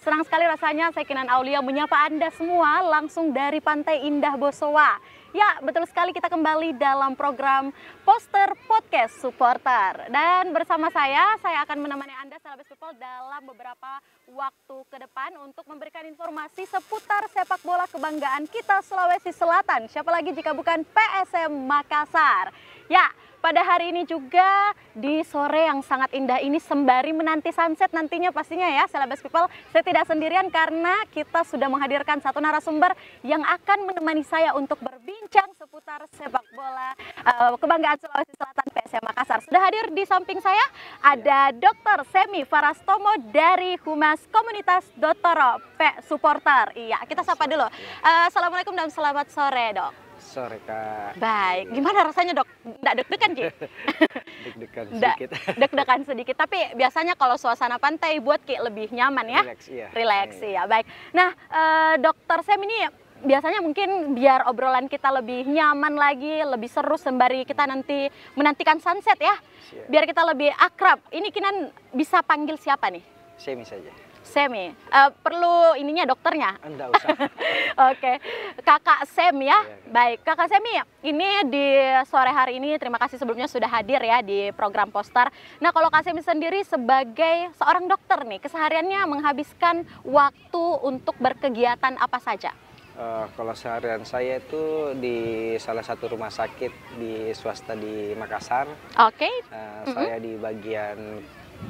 senang sekali rasanya saya Kinan Aulia menyapa Anda semua langsung dari Pantai Indah Bosowa. Ya, betul sekali kita kembali dalam program Poster Podcast Supporter. Dan bersama saya akan menemani Anda Celebes People dalam beberapa waktu ke depan untuk memberikan informasi seputar sepak bola kebanggaan kita Sulawesi Selatan. Siapa lagi jika bukan PSM Makassar. Ya, pada hari ini juga di sore yang sangat indah ini sembari menanti sunset nantinya pastinya ya Celebes People. Saya tidak sendirian karena kita sudah menghadirkan satu narasumber yang akan menemani saya untuk berbincang seputar sepak bola kebanggaan Sulawesi Selatan PSM Makassar. Sudah hadir di samping saya ada Dr. Semi Farastomo dari Humas Komunitas Dotoro P Supporter. Iya, kita sapa dulu. Assalamualaikum dan selamat sore, Dok. Sore, Kak. Baik, gimana rasanya, Dok? Nggak deg-degan, Ki? Deg-degan sedikit. Deg-degan sedikit, tapi biasanya kalau suasana pantai buat Ki lebih nyaman ya? Relax, iya. Relax, ya. Baik. Nah, Dokter Sam ini biasanya mungkin biar obrolan kita lebih nyaman lagi, lebih seru sembari kita nanti menantikan sunset ya. Siap. Biar kita lebih akrab. Ini Kinan bisa panggil siapa nih? Semi saja. Semi. Perlu ininya dokternya? Enggak usah. Oke. Kakak Sem ya. Iya. Baik, Kakak Semi, ini di sore hari ini terima kasih sebelumnya sudah hadir ya di program Poster. Nah, kalau Kak Semi sendiri sebagai seorang dokter nih, kesehariannya menghabiskan waktu untuk berkegiatan apa saja? Kalau seharian saya itu di salah satu rumah sakit di swasta di Makassar. Oke. Saya di bagian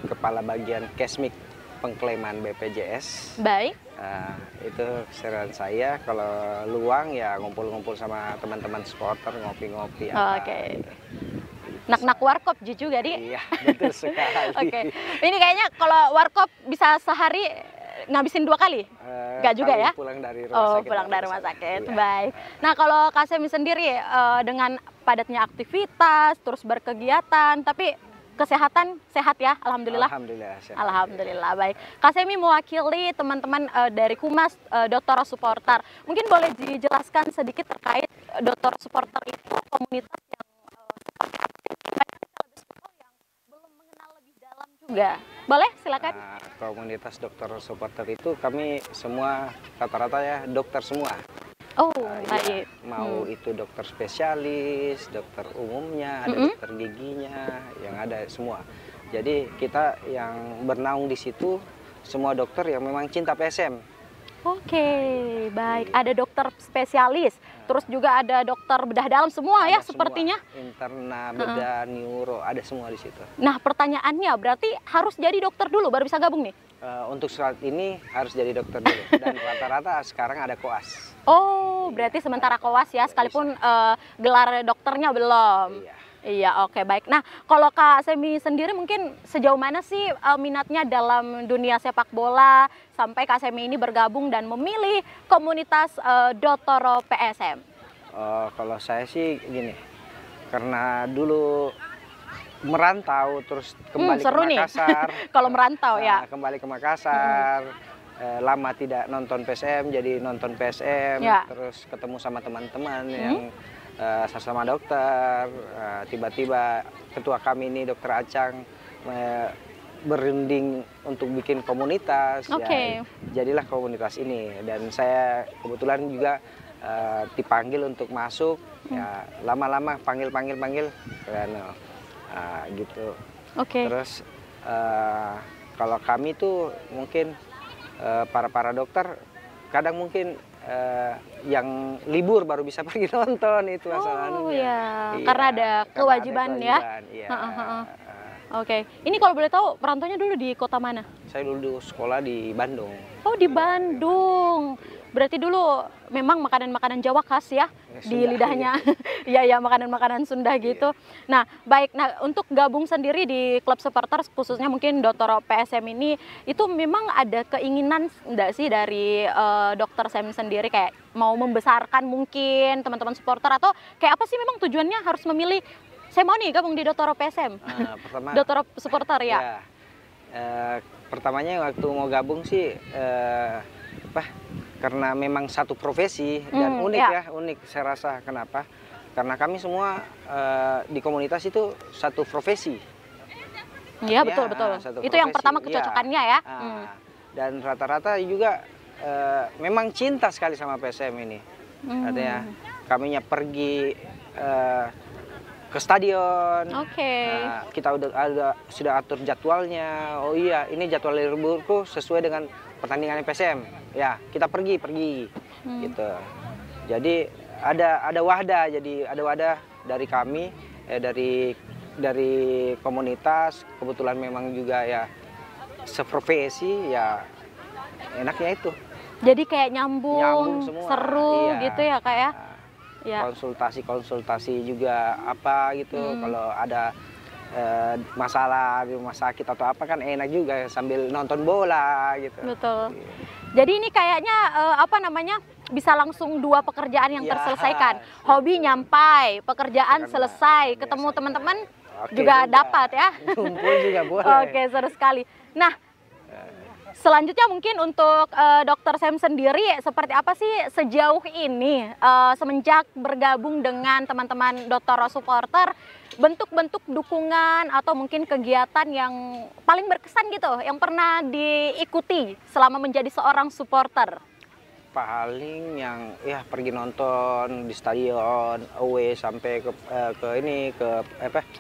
kepala bagian kesmik pengklaiman BPJS. Baik. Itu keseharian saya. Kalau luang ya ngumpul-ngumpul sama teman-teman supporter, ngopi-ngopi. Oke. Nak-nak warkop juga di. Iya, betul sekali. Oke. Ini kayaknya kalau warkop bisa sehari ngabisin 2 kali? Enggak juga ya? Pulang dari rumah sakit. Pulang dari rumah sakit. Iya. Baik. Nah, kalau Kak Semi sendiri dengan padatnya aktivitas, terus berkegiatan, tapi kesehatan sehat ya, alhamdulillah. Alhamdulillah. Sehat. Alhamdulillah, baik. Kak Semi mewakili teman-teman dari Humas Dotoro Supporter. Mungkin boleh dijelaskan sedikit terkait Dotoro Supporter itu komunitas yang banyak people yang belum mengenal lebih dalam juga. Boleh, silakan. Komunitas dokter supporter itu kami semua rata-rata ya dokter semua. Oh, Ya, baik. mau itu dokter spesialis, dokter umumnya, ada dokter giginya, yang ada semua. Jadi kita yang bernaung di situ semua dokter yang memang cinta PSM. Oke, baik. Ada dokter spesialis, terus juga ada dokter bedah dalam semua ya Ada semua. sepertinya. Interna, bedah, neuro, ada semua di situ. Nah, pertanyaannya berarti harus jadi dokter dulu baru bisa gabung nih? Untuk saat ini harus jadi dokter dulu dan rata-rata sekarang ada koas. Oh, berarti sementara koas ya, sekalipun gelar dokternya belum. Iya. Iya, oke, baik. Nah, kalau Kak Semi sendiri mungkin sejauh mana sih minatnya dalam dunia sepak bola sampai Kak Semi ini bergabung dan memilih komunitas Dotoro PSM? Kalau saya sih gini, karena dulu merantau terus kembali seru ke nih. Makassar. Kalau merantau ya. Kembali ke Makassar. Lama tidak nonton PSM, jadi nonton PSM. Ya. Terus ketemu sama teman-teman yang sama dokter. Tiba-tiba ketua kami ini Dokter Acang berunding untuk bikin komunitas. Oke. Ya, jadilah komunitas ini. Dan saya kebetulan juga dipanggil untuk masuk. Ya, lama-lama panggil gitu. Oke. Terus kalau kami tuh mungkin para dokter kadang mungkin yang libur baru bisa pergi nonton itu masalahnya. Iya, Iya, karena ada kewajiban ya. Iya. Oke, ini kalau boleh tahu perantaunya dulu di kota mana? Saya dulu sekolah di Bandung. Oh, di Bandung. Berarti dulu memang makanan-makanan Jawa khas ya di Sunda, lidahnya. Iya ya, makanan-makanan Sunda gitu. Nah, baik. Nah, untuk gabung sendiri di klub supporter khususnya mungkin Dotoro PSM ini itu memang ada keinginan enggak sih dari Dokter Sam sendiri kayak mau membesarkan mungkin teman-teman supporter atau kayak apa sih memang tujuannya harus memilih saya mau nih gabung di Dotoro PSM. Pertama Dotoro supporter ya. Pertamanya waktu mau gabung sih karena memang satu profesi dan unik ya, unik saya rasa. Kenapa? Karena kami semua di komunitas itu satu profesi. Iya, betul. Itu yang pertama kecocokannya ya. dan rata-rata juga memang cinta sekali sama PSM ini. Artinya kaminya pergi ke stadion. Kita sudah atur jadwalnya. Oh iya, ini jadwal liburku sesuai dengan pertandingan PSM. Ya, kita pergi gitu. Jadi ada wadah, dari kami, dari komunitas. Kebetulan memang juga ya seprofesi, ya enaknya itu. Jadi kayak nyambung semua. Seru gitu ya Kak ya? Konsultasi juga apa gitu. Kalau ada masalah di rumah sakit atau apa kan enak juga sambil nonton bola gitu. Betul. Jadi ini kayaknya bisa langsung 2 pekerjaan yang terselesaikan. Hobi nyampai, pekerjaan selesai, ketemu teman-teman juga dapat ya. Kumpul juga boleh. Oke, seru sekali. Nah, selanjutnya mungkin untuk Dokter Sam sendiri, seperti apa sih sejauh ini semenjak bergabung dengan teman-teman Dottoro Supporter, bentuk-bentuk dukungan atau mungkin kegiatan yang paling berkesan gitu yang pernah diikuti selama menjadi seorang supporter? Paling yang ya pergi nonton di stadion, away sampai ke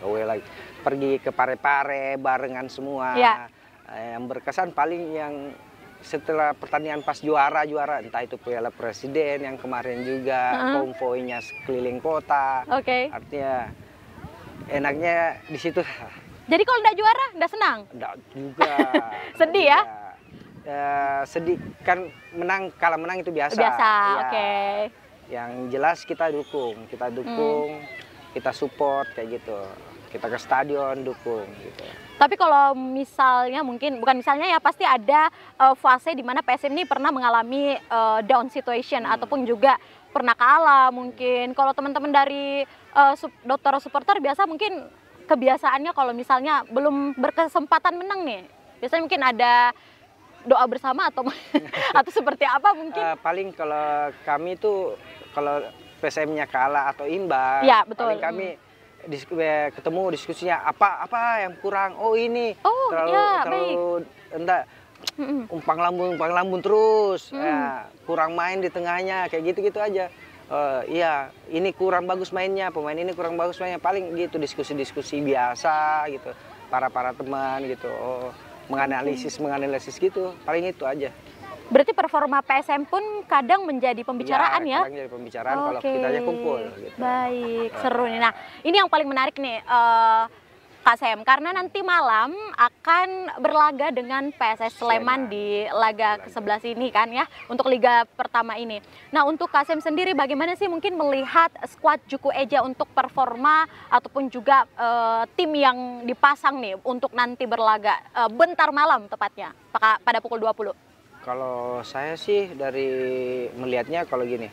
away lagi, pergi ke Pare-Pare barengan semua. Yang berkesan paling yang setelah pertandingan pas juara, entah itu Piala Presiden yang kemarin juga, konvoynya keliling kota. Artinya enaknya di situ. Jadi kalau enggak juara, enggak senang? Enggak juga. Sedih ya? Sedih kan, kalah menang itu biasa. Yang jelas kita dukung, kita support kayak gitu. Kita ke stadion dukung gitu. Tapi kalau misalnya pasti ada fase di mana PSM ini pernah mengalami down situation ataupun juga pernah kalah mungkin. Kalau teman-teman dari Dottoro Supporter biasa mungkin kebiasaannya kalau misalnya belum berkesempatan menang nih, biasanya mungkin ada doa bersama atau atau seperti apa mungkin? Paling kalau kami tuh kalau PSM-nya kalah atau imbang, paling kami ketemu diskusinya apa yang kurang. Oh ini terlalu enggak umpang lambung terus, kurang main di tengahnya kayak gitu aja. Iya, ini kurang bagus mainnya, pemain ini kurang bagus mainnya, paling gitu diskusi biasa gitu, para teman gitu. Menganalisis gitu, paling itu aja. Berarti performa PSM pun kadang menjadi pembicaraan ya? Kadang jadi pembicaraan kalau kita aja kumpul. Gitu. Baik, seru nih. Nah, ini yang paling menarik nih, Kak Sam, karena nanti malam akan berlaga dengan PSS Sleman di laga ke-11 ini kan ya, untuk Liga pertama ini. Nah, untuk Kak Sam sendiri bagaimana sih mungkin melihat skuad Juku Eja untuk performa ataupun juga tim yang dipasang nih untuk nanti berlaga bentar malam tepatnya pada pukul 20? Kalau saya sih dari melihatnya kalau gini,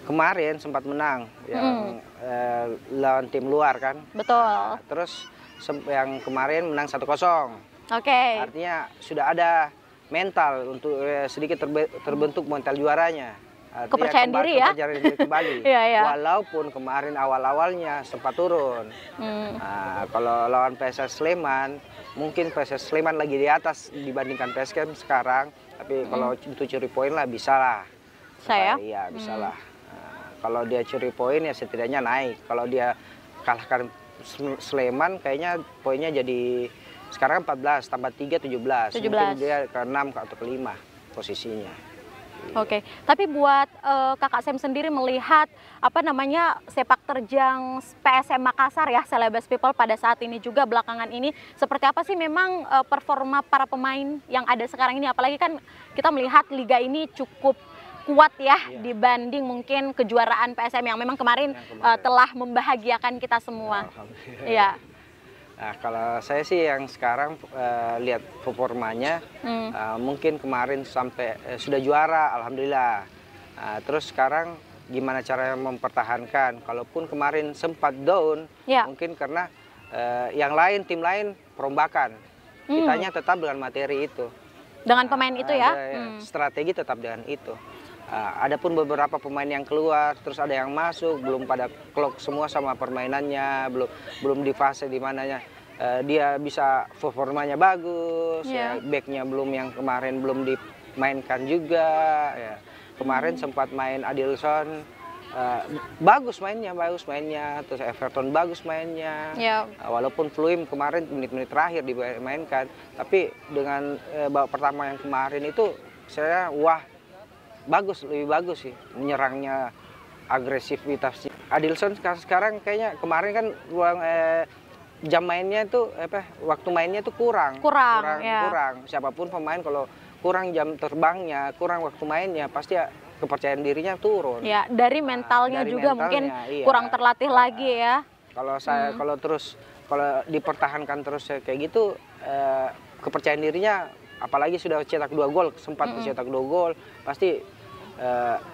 kemarin sempat menang yang lawan tim luar kan. Betul. Nah, terus yang kemarin menang 1-0. Artinya sudah ada mental untuk sedikit terbentuk mental juaranya. Artinya kepercayaan diri ya. Kepercayaan diri kembali. Walaupun kemarin awal-awalnya sempat turun. Nah, kalau lawan PSS Sleman, mungkin PSS Sleman lagi di atas dibandingkan PSM sekarang. Tapi kalau untuk curi poin lah bisa lah. Iya bisa lah. Nah, kalau dia curi poin ya setidaknya naik. Kalau dia kalahkan Sleman kayaknya poinnya jadi sekarang 14 tambah 3 17. Mungkin dia ke 6 atau ke 5 posisinya. Tapi buat Kakak Sam sendiri melihat sepak terjang PSM Makassar ya, Celebes People pada saat ini juga belakangan ini seperti apa sih memang performa para pemain yang ada sekarang ini, apalagi kan kita melihat liga ini cukup kuat ya dibanding mungkin kejuaraan PSM yang memang kemarin telah membahagiakan kita semua. Iya. Nah, kalau saya sih yang sekarang lihat performanya, mungkin kemarin sampai sudah juara, alhamdulillah. Terus sekarang gimana cara mempertahankan? Kalaupun kemarin sempat down, mungkin karena tim lain perombakan. Kitanya tetap dengan materi itu. Dengan pemain itu ya? Strategi tetap dengan itu. Adapun beberapa pemain yang keluar, terus ada yang masuk, belum pada klop semua sama permainannya, belum di fase di mananya dia bisa performanya bagus, backnya belum yang kemarin belum mainkan juga. Ya. Kemarin sempat main Adilson, bagus mainnya, terus Everton bagus mainnya. Walaupun Fluim kemarin menit-menit terakhir dimainkan, tapi dengan babak pertama yang kemarin itu saya bagus, lebih bagus sih menyerangnya, agresivitasnya. Adilson sekarang kayaknya kemarin kan jam mainnya itu waktu mainnya itu kurang. Siapapun pemain kalau kurang jam terbangnya, kurang waktu mainnya, pasti kepercayaan dirinya turun. Ya, dari mentalnya juga mungkin kurang terlatih lagi ya. Kalau kalau dipertahankan terus kayak gitu, kepercayaan dirinya, apalagi sudah cetak 2 gol, sempat cetak 2 gol, pasti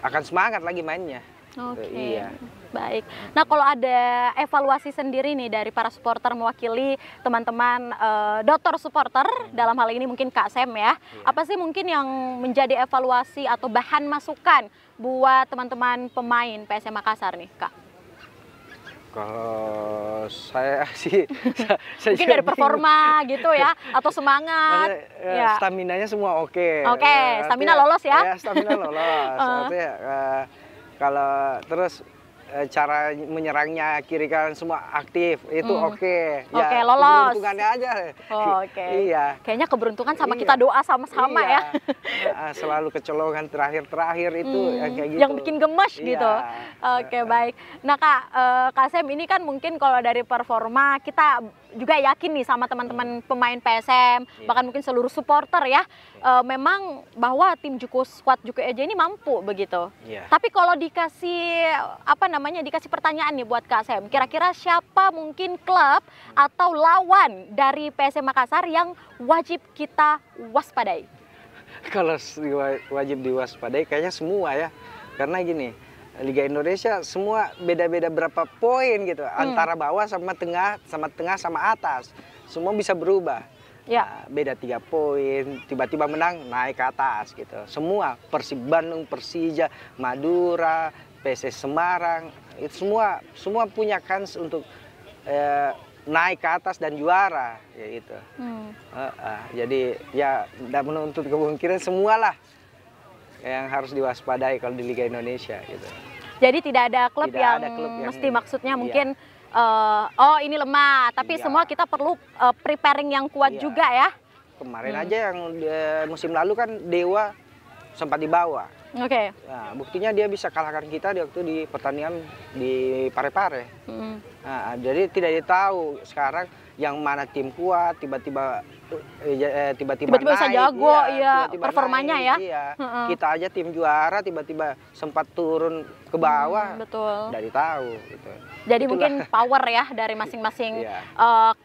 akan semangat lagi mainnya. Iya. Baik. Nah, kalau ada evaluasi sendiri nih dari para supporter mewakili teman-teman dokter supporter, dalam hal ini mungkin Kak Sem ya. Apa sih mungkin yang menjadi evaluasi atau bahan masukan buat teman-teman pemain PSM Makassar nih, Kak? Kalau saya sih mungkin dari performa gitu ya, atau semangat. Staminanya semua oke. Stamina lolos ya? Stamina lolos. Artinya kalau terus cara menyerangnya kiri kanan semua aktif, itu oke. Lolos. Keberuntungannya aja. Iya. Kayaknya keberuntungan sama kita doa sama-sama ya. Selalu kecolongan terakhir itu yang kayak gitu. Yang bikin gemes gitu. Baik. Nah Kak Sem, ini kan mungkin kalau dari performa kita juga yakin nih sama teman-teman pemain PSM, bahkan mungkin seluruh supporter ya, memang bahwa tim Squad Juku Eja ini mampu begitu. Tapi kalau dikasih dikasih pertanyaan nih buat Kak Sem, kira-kira siapa mungkin klub atau lawan dari PSM Makassar yang wajib kita waspadai? Kalau wajib diwaspadai kayaknya semua ya, karena gini, Liga Indonesia semua beda-beda berapa poin gitu, antara bawah sama tengah sama atas, semua bisa berubah. Beda 3 poin, tiba-tiba menang naik ke atas gitu. Semua Persib Bandung, Persija, Madura, PSS Semarang, itu semua punya kans untuk naik ke atas dan juara ya gitu. Jadi ya tidak menuntut kemungkinan, semualah yang harus diwaspadai kalau di Liga Indonesia gitu. Jadi tidak ada klub yang mesti maksudnya mungkin ini lemah, tapi semua kita perlu preparing yang kuat juga ya. Kemarin aja yang musim lalu kan Dewa sempat dibawa. Nah, buktinya dia bisa kalahkan kita waktu di pertandingan di Parepare. Jadi tidak tahu sekarang yang mana tim kuat, tiba-tiba bisa jago, performanya naik, Kita aja tim juara tiba-tiba sempat turun ke bawah, dari tahu gitu. Jadi mungkin power ya dari masing-masing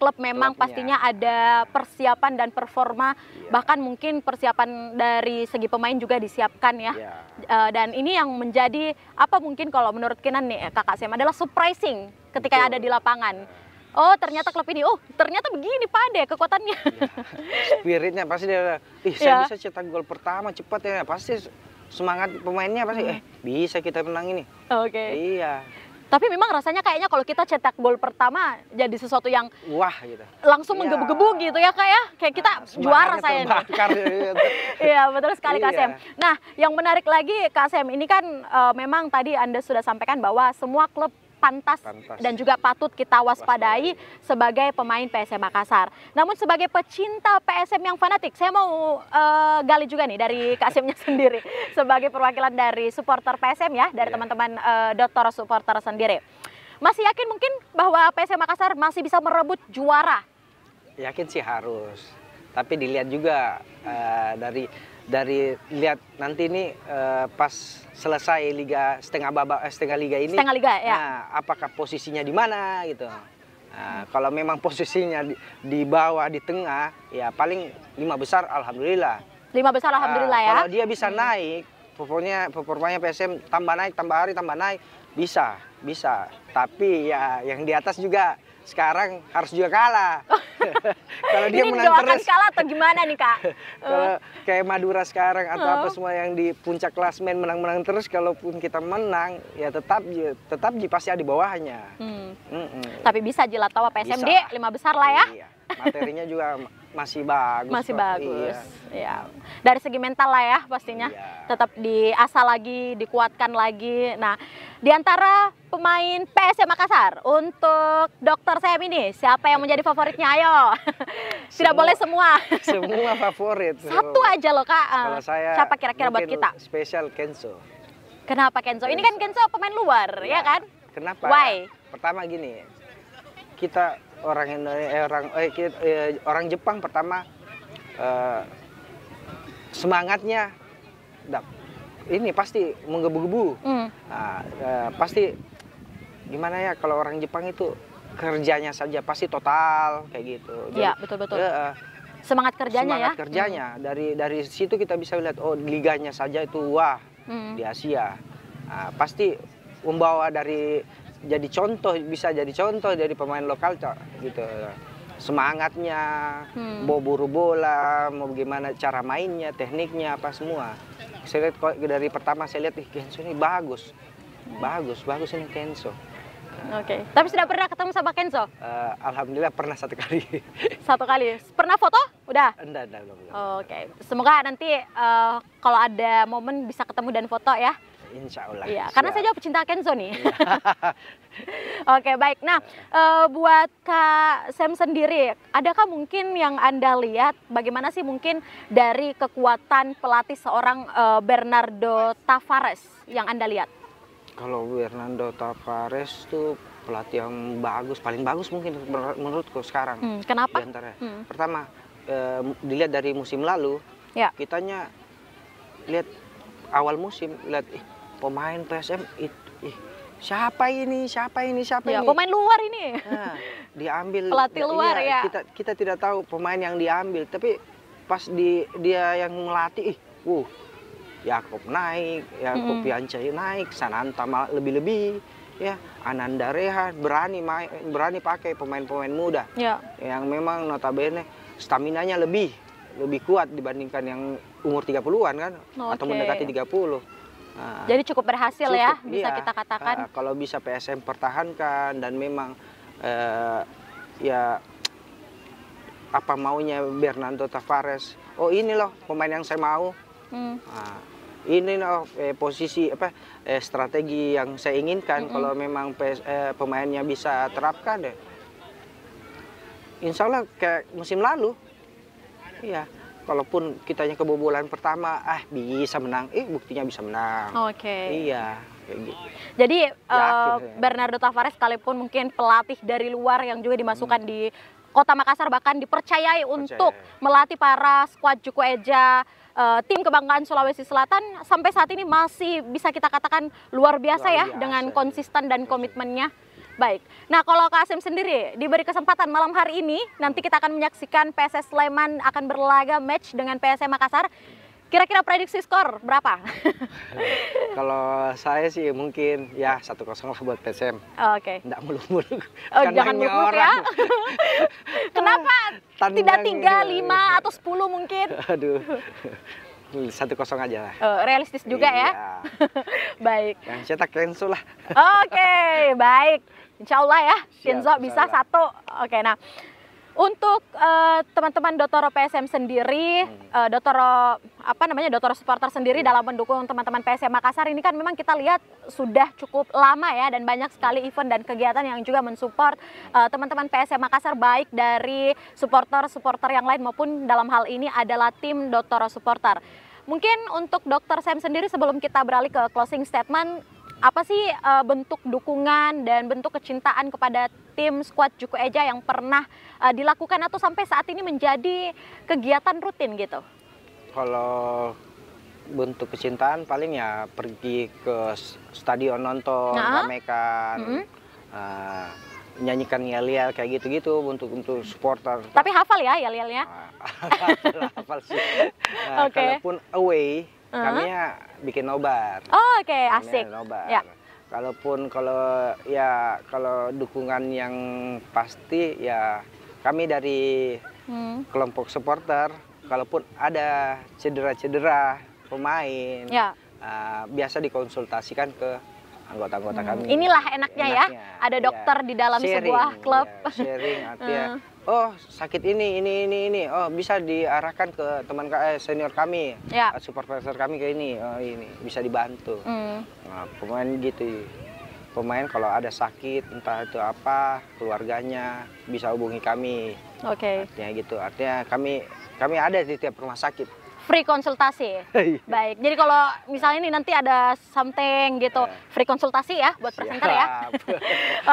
klub memang pastinya ada persiapan dan performa, bahkan mungkin persiapan dari segi pemain juga disiapkan ya. Dan ini yang menjadi mungkin kalau menurut Kinan nih Kakak Sem adalah surprising ketika ada di lapangan. Ternyata klub ini, ternyata begini Pade kekuatannya. Spiritnya pasti dia, saya bisa cetak gol pertama cepat ya, pasti semangat pemainnya pasti, bisa kita menang ini. Iya. Tapi memang rasanya kayaknya kalau kita cetak gol pertama jadi sesuatu yang gitu. Langsung menggebu-gebu gitu ya Kak ya, kayak kita juara saya nih. Iya betul sekali Kak Sem. Nah yang menarik lagi Kak Sem, ini kan memang tadi Anda sudah sampaikan bahwa semua klub pantas dan juga patut kita waspadai sebagai pemain PSM Makassar. Namun sebagai pecinta PSM yang fanatik, saya mau gali juga nih dari Kak Semnya sendiri sebagai perwakilan dari supporter PSM ya, dari teman-teman dokter supporter sendiri. Masih yakin mungkin bahwa PSM Makassar masih bisa merebut juara? Yakin sih harus. Tapi dilihat juga dari lihat nanti ini pas selesai setengah liga ini, apakah posisinya di mana gitu. Nah, kalau memang posisinya di bawah, di tengah, ya paling 5 besar alhamdulillah. 5 besar alhamdulillah ya. Kalau dia bisa naik, performanya PSM tambah naik, tambah hari tambah naik, bisa. Tapi ya yang di atas juga sekarang harus juga kalah. Kalau dia menang terus kalah atau gimana nih Kak? Kalau kayak Madura sekarang atau apa semua yang di puncak klasmen menang-menang terus, kalaupun kita menang ya tetap pasti ada di bawahnya. Tapi bisa Jilat tawa PSMD 5 besar lah ya. Materinya juga masih bagus. Masih kok. bagus. Iya. Ya. Dari segi mental lah ya pastinya. Iya. Tetap diasah lagi, dikuatkan lagi. Nah, di antara pemain PSM Makassar untuk Dokter Sam ini, siapa yang menjadi favoritnya? Ayo. Tidak boleh semua. Semua favorit. Satu aja loh, Kak. Kalau saya Siapa kira-kira buat mungkin kita? spesial Kenzo. Kenapa Kenzo? Ini kan Kenzo pemain luar, ya kan? Kenapa? Why? Pertama gini, kita orang orang Jepang pertama semangatnya ini pasti menggebu-gebu. Pasti gimana ya, kalau orang Jepang itu kerjanya saja pasti total kayak gitu. Iya, betul-betul. Semangat kerjanya semangat kerjanya. Dari situ kita bisa lihat, oh, liganya saja itu wah di Asia. Pasti membawa jadi contoh, bisa jadi contoh dari pemain lokal gitu. Semangatnya, mau buru bola, mau gimana cara mainnya, tekniknya apa semua. Saya lihat dari pertama saya lihat Kenzo ini bagus ini Kenzo. Oke. Tapi sudah pernah ketemu sama Kenzo? Alhamdulillah pernah 1 kali. 1 kali. Pernah foto? Udah? Enggak, belum. Oke. Semoga nanti kalau ada momen bisa ketemu dan foto ya. Insya Allah. Iya, karena saya juga pecinta Kenzo nih. Oke, baik. Nah, buat Kak Sam sendiri, adakah mungkin yang Anda lihat bagaimana sih mungkin dari kekuatan pelatih seorang Bernardo Tavares yang Anda lihat? Kalau Bernardo Tavares tuh pelatih yang bagus, paling bagus mungkin menurutku sekarang. Kenapa? Pertama, dilihat dari musim lalu, ya. Kitanya lihat awal musim, lihat pemain PSM siapa ini? Ya, pemain luar ini. Nah, diambil pelatih luar ya. Kita tidak tahu pemain yang diambil, tapi pas dia yang melatih, Yakob naik, Yakob Piancai naik, Sananta lebih-lebih, ya, Ananda Rehan berani pakai pemain-pemain muda, yang memang notabene staminanya lebih kuat dibandingkan yang umur 30-an kan, atau mendekati 30. Nah, jadi cukup berhasil ya, bisa kita katakan. Kalau bisa PSM pertahankan dan memang apa maunya Bernardo Tavares. Oh, ini loh pemain yang saya mau. Ini loh posisi strategi yang saya inginkan. Kalau memang pemainnya bisa terapkan deh. Insya Allah kayak musim lalu. Iya. Kalaupun kitanya kebobolan pertama, bisa menang. Buktinya bisa menang. Oke. Iya, kayak gitu. Jadi Bernardo Tavares sekalipun mungkin pelatih dari luar yang juga dimasukkan di Kota Makassar, bahkan dipercayai untuk melatih para skuad Juku Eja, tim kebanggaan Sulawesi Selatan, sampai saat ini masih bisa kita katakan luar biasa ya, dengan konsisten dan komitmennya. Baik, nah kalau Kak Sam sendiri diberi kesempatan malam hari ini, nanti kita akan menyaksikan PSS Sleman akan berlaga match dengan PSM Makassar. Kira-kira prediksi skor berapa? Kalau saya sih mungkin ya 1-0 buat PSM. Oke. Nggak muluk-muluk. Jangan muluk-muluk ya. Kenapa? Tidak 3, 5, atau 10 mungkin? Aduh. 1-0 aja lah. Realistis juga ya. Baik. Yang cetak Kenzo lah. Oke, baik. Insya Allah ya, Kenzo bisa 1. Oke, nah untuk teman-teman Dotoro PSM sendiri, Dotoro supporter sendiri dalam mendukung teman-teman PSM Makassar ini kan memang kita lihat sudah cukup lama ya, dan banyak sekali event dan kegiatan yang juga mensupport teman-teman PSM Makassar, baik dari supporter yang lain maupun dalam hal ini adalah tim Dotoro supporter. Mungkin untuk Dr. Sam sendiri sebelum kita beralih ke closing statement, apa sih bentuk dukungan dan bentuk kecintaan kepada tim skuad Juku Eja yang pernah dilakukan atau sampai saat ini menjadi kegiatan rutin gitu? Kalau bentuk kecintaan paling ya pergi ke stadion nonton, ramekan, nyanyikan yel-yel kayak gitu-gitu untuk supporter. Tapi hafal ya yel-yelnya? Hafal sih. Kalaupun away, kami ya bikin nobar. Oke, asik. Nobar. Ya. Kalau dukungan yang pasti ya kami dari kelompok supporter, kalaupun ada cedera pemain, biasa dikonsultasikan ke anggota-anggota kami. Inilah enaknya ya, ada dokter di dalam sharing, sebuah klub. Sharing artinya oh sakit ini, oh bisa diarahkan ke teman senior kami, Ya. supervisor kami ke ini, oh ini bisa dibantu. Nah, pemain gitu, pemain kalau ada sakit entah itu apa keluarganya bisa hubungi kami. Oke. Artinya gitu, artinya kami ada di tiap rumah sakit. Free konsultasi. Baik. Jadi kalau misalnya nih nanti ada something gitu, free konsultasi ya buat presenter ya.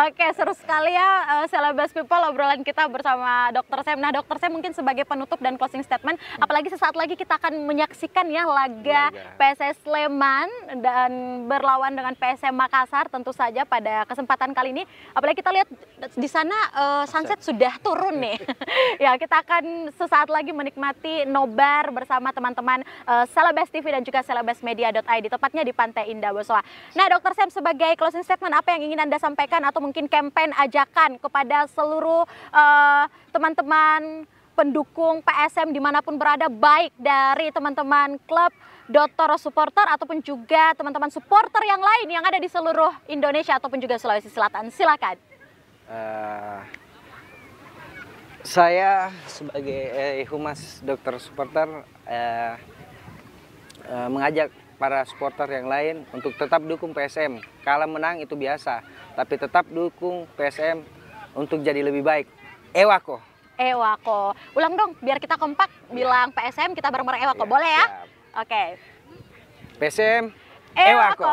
Oke, seru sekali ya Celebes People obrolan kita bersama Dr. Sam. Nah, Dr. Sam mungkin sebagai penutup dan closing statement, apalagi sesaat lagi kita akan menyaksikan ya laga PSS Sleman dan berlawan dengan PSM Makassar tentu saja pada kesempatan kali ini. Apalagi kita lihat di sana sunset sudah turun nih. Ya, kita akan sesaat lagi menikmati nobar bersama teman-teman Celebes TV dan juga celebesmedia.id, tepatnya di Pantai Indah Bosowa. Nah, Dr. Sam sebagai closing statement, apa yang ingin Anda sampaikan atau mungkin campaign ajakan kepada seluruh teman-teman pendukung PSM dimanapun berada, baik dari teman-teman klub, Dr. supporter ataupun juga teman-teman supporter yang lain yang ada di seluruh Indonesia ataupun juga Sulawesi Selatan. Silakan. Saya sebagai humas dokter supporter mengajak para supporter yang lain untuk tetap dukung PSM. Kalah menang itu biasa, tapi tetap dukung PSM untuk jadi lebih baik. Ewako. Ewako. Ulang dong biar kita kompak bilang PSM, kita bareng-bareng Ewako. Boleh ya? Oke. PSM Ewako.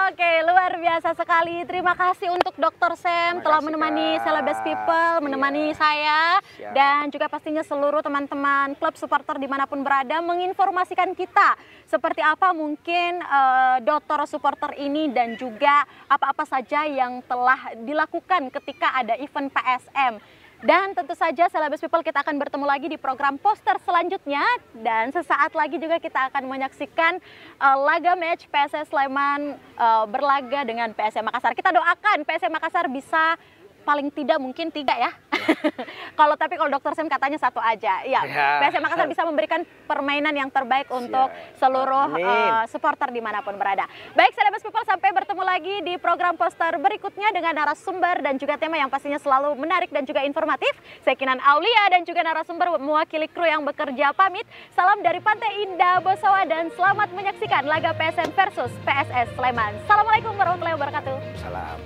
Oke, luar biasa sekali. Terima kasih untuk Dr. Sam telah menemani Celebes People, menemani saya. Dan juga pastinya seluruh teman-teman klub supporter dimanapun berada menginformasikan kita seperti apa mungkin Dr. supporter ini dan juga apa-apa saja yang telah dilakukan ketika ada event PSM. Dan tentu saja Celebes People, kita akan bertemu lagi di program poster selanjutnya. Dan sesaat lagi juga kita akan menyaksikan laga match PSS Sleman berlaga dengan PSM Makassar. Kita doakan PSM Makassar bisa paling tidak mungkin 3 ya. Tapi kalau Dr. Sam katanya 1 aja. Ya, PSM Makassar bisa memberikan permainan yang terbaik untuk seluruh supporter dimanapun berada. Baik, Celebes People, sampai bertemu lagi di program poster berikutnya dengan narasumber dan juga tema yang pastinya selalu menarik dan juga informatif. Saya Kinan Aulia dan juga narasumber mewakili kru yang bekerja pamit. Salam dari Pantai Indah Bosowa dan selamat menyaksikan laga PSM versus PSS Sleman. Assalamualaikum warahmatullahi wabarakatuh. Salam.